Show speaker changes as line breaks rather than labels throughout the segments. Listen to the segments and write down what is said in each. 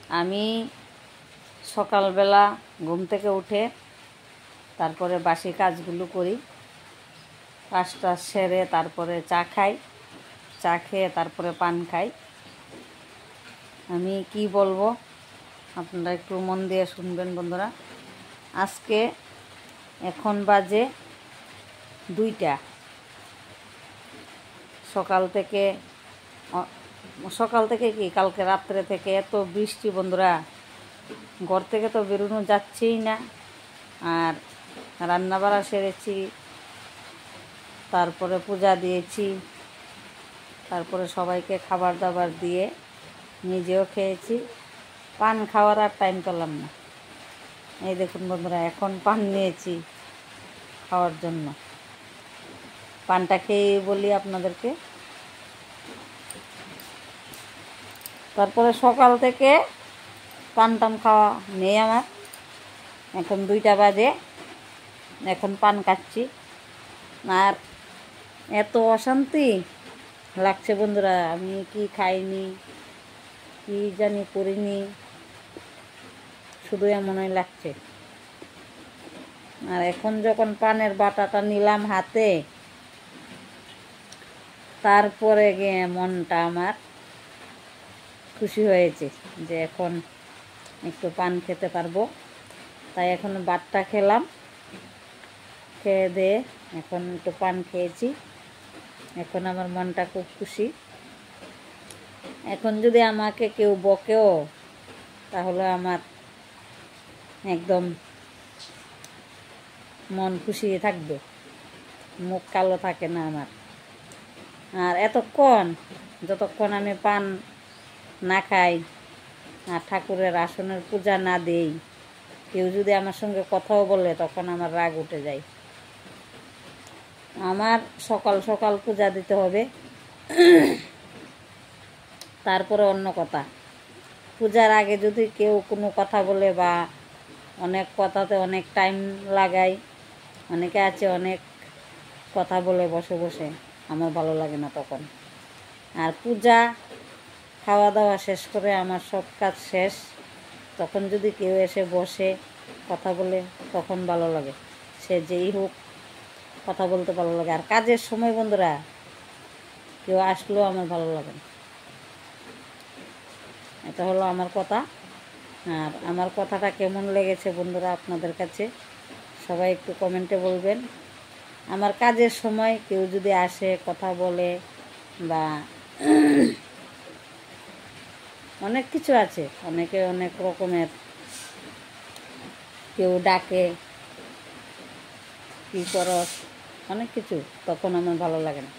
আমি সকালবেলা ঘুম থেকে উঠে তারপরে বাসি কাজগুলো করি, কাজটা সেরে তারপরে চা খাই, চা খেয়ে তারপরে পান খাই। আমি কি বলবো আপনারা একটু মন দিয়ে শুনবেন বন্ধুরা। আজকে এখন বাজে 2টা। সকাল থেকে কি কালকে রাত্রে থেকে এত বৃষ্টি বন্ধুরা, ঘর থেকে তো বেরোনো যাচ্ছেই না। আর রান্না বাড়া সেরেছি, তারপরে পূজা দিয়েছি, তারপরে সবাইকে খাবার দাবার দিয়ে নিজেও খেয়েছি। পান খাওয়ার আর টাইম পেলাম না। এই দেখুন বন্ধুরা, এখন পান নিয়েছি খাওয়ার জন্য। পানটা খেয়ে বলি আপনাদেরকে। তারপরে সকাল থেকে পান টান খাওয়া নেই আমার। এখন 2টা বাজে, এখন পান খাচ্ছি। আর এত অশান্তি লাগছে বন্ধুরা, আমি কি খাইনি, কি জানি করিনি, শুধু এমনই লাগছে। আর এখন যখন পানের বাটাটা নিলাম হাতে, তারপরে গিয়ে মনটা আমার খুশি হয়েছে যে এখন একটু পান খেতে পারবো। তাই এখন বাটটা খেলাম, খেয়ে দিয়ে এখন একটু পান খেয়েছি। এখন আমার মনটা খুব খুশি। এখন যদি আমাকে কেউ বকেও তাহলে আমার একদম মন খুশি থাকবে, মুখ কালো থাকে না আমার। আর যতক্ষণ আমি পান না খাই আর ঠাকুরের আসনের পূজা না দেই, কেউ যদি আমার সঙ্গে কথাও বলে তখন আমার রাগ উঠে যায়। আমার সকাল সকাল পূজা দিতে হবে, তারপরে অন্য কথা। পূজার আগে যদি কেউ কোনো কথা বলে বা অনেক কথাতে অনেক টাইম লাগায়, অনেকে আছে অনেক কথা বলে বসে বসে, আমার ভালো লাগে না তখন। আর পূজা খাওয়া দাওয়া শেষ করে আমার সব কাজ শেষ, তখন যদি কেউ এসে বসে কথা বলে তখন ভালো লাগে। সে যেই হোক, কথা বলতে ভালো লাগে। আর কাজের সময় বন্ধুরা কেউ আসলেও আমার ভালো লাগে না। এটা হলো আমার কথা। আর আমার কথাটা কেমন লেগেছে বন্ধুরা আপনাদের কাছে সবাই একটু কমেন্টে বলবেন। আমার কাজের সময় কেউ যদি আসে কথা বলে বা অনেক কিছু আছে, অনেকে অনেক রকমের, কেউ ডাকে কী করস, অনেক কিছু, তখন আমার ভালো লাগে না।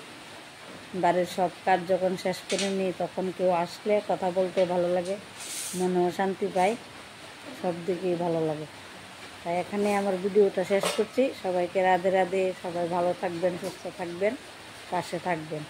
বাড়ির সব কাজ যখন শেষ করে নিই তখন কেউ আসলে কথা বলতে ভালো লাগে, মনেও শান্তি পাই, সব দিকেই ভালো লাগে। তাই এখানে আমার ভিডিওটা শেষ করছি। সবাইকে রাধে রাধে। সবাই ভালো থাকবেন, সুস্থ থাকবেন, পাশে থাকবেন।